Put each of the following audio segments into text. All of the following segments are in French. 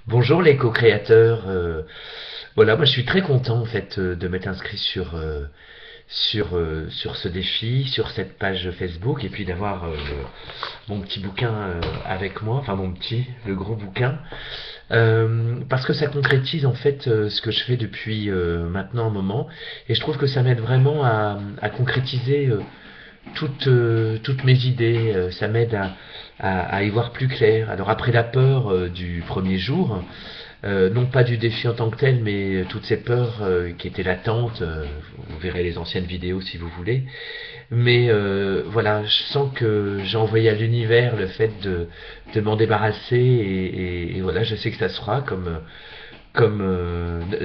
Bonjour les co-créateurs. Voilà, moi je suis très content en fait de m'être inscrit sur ce défi, sur cette page Facebook et puis d'avoir mon petit bouquin avec moi, enfin mon petit, le gros bouquin, parce que ça concrétise en fait ce que je fais depuis maintenant un moment et je trouve que ça m'aide vraiment à concrétiser toutes mes idées, ça m'aide à y voir plus clair. Alors après la peur du premier jour, non pas du défi en tant que tel, mais toutes ces peurs qui étaient latentes. Vous verrez les anciennes vidéos si vous voulez. Mais voilà, je sens que j'ai envoyé à l'univers le fait de m'en débarrasser et voilà, je sais que ça se fera comme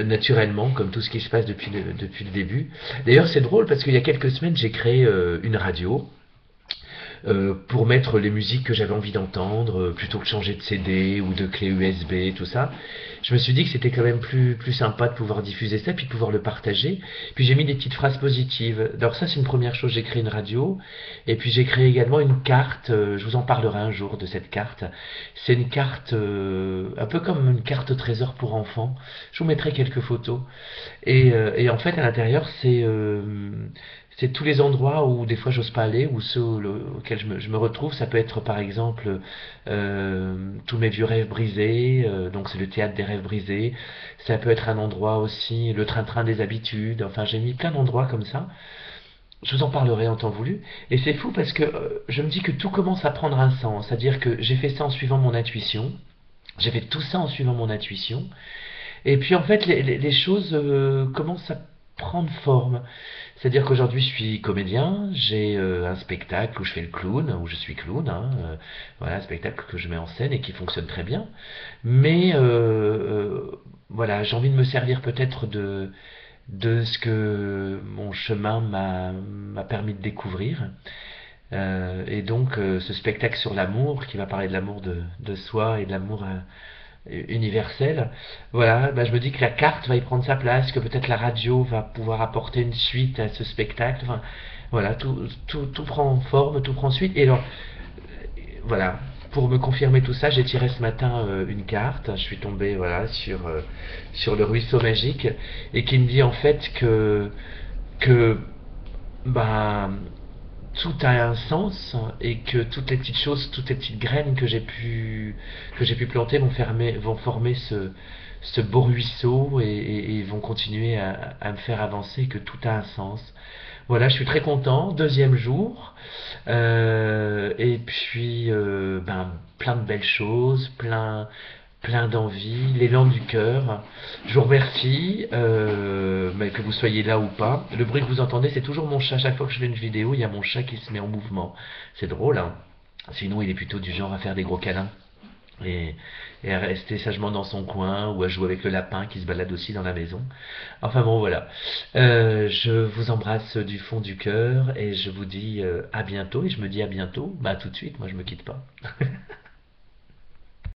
naturellement, comme tout ce qui se passe depuis le début. D'ailleurs, c'est drôle parce qu'il y a quelques semaines, j'ai créé une radio pour mettre les musiques que j'avais envie d'entendre, plutôt que de changer de CD ou de clé USB, tout ça. Je me suis dit que c'était quand même plus sympa de pouvoir diffuser ça, puis de pouvoir le partager. Puis j'ai mis des petites phrases positives. Alors ça, c'est une première chose, j'ai créé une radio, et puis j'ai créé également une carte, je vous en parlerai un jour de cette carte. C'est une carte, un peu comme une carte trésor pour enfants. Je vous mettrai quelques photos. Et en fait, à l'intérieur, c'est tous les endroits où des fois j'ose pas aller, ou ceux auxquels je me retrouve. Ça peut être par exemple tous mes vieux rêves brisés, donc c'est le théâtre des rêves brisés. Ça peut être un endroit aussi, le train-train des habitudes. Enfin, j'ai mis plein d'endroits comme ça. Je vous en parlerai en temps voulu. Et c'est fou parce que je me dis que tout commence à prendre un sens. C'est-à-dire que j'ai fait ça en suivant mon intuition. J'ai fait tout ça en suivant mon intuition. Et puis en fait, les choses commencent à prendre forme. C'est-à-dire qu'aujourd'hui, je suis comédien, j'ai un spectacle où je fais le clown, où je suis clown, hein, voilà, un spectacle que je mets en scène et qui fonctionne très bien. Mais voilà, j'ai envie de me servir peut-être de ce que mon chemin m'a permis de découvrir. Et donc, ce spectacle sur l'amour, qui va parler de l'amour de soi et de l'amour universel. Voilà, bah, je me dis que la carte va y prendre sa place, que peut-être la radio va pouvoir apporter une suite à ce spectacle. Enfin, voilà, tout prend forme, tout prend suite. Et alors, voilà, pour me confirmer tout ça, j'ai tiré ce matin une carte. Je suis tombé voilà sur le ruisseau magique et qui me dit en fait que bah tout a un sens et que toutes les petites choses, toutes les petites graines que j'ai pu planter vont former ce beau ruisseau et vont continuer à me faire avancer, que tout a un sens. Voilà, je suis très content. Deuxième jour, et puis plein de belles choses, plein d'envie, l'élan du cœur. Je vous remercie, mais que vous soyez là ou pas. Le bruit que vous entendez, c'est toujours mon chat. Chaque fois que je fais une vidéo, il y a mon chat qui se met en mouvement. C'est drôle, hein. Sinon, il est plutôt du genre à faire des gros câlins et, et à rester sagement dans son coin ou à jouer avec le lapin qui se balade aussi dans la maison. Enfin bon, voilà. Je vous embrasse du fond du cœur et je vous dis à bientôt. Et je me dis à bientôt, bah tout de suite, moi je me quitte pas.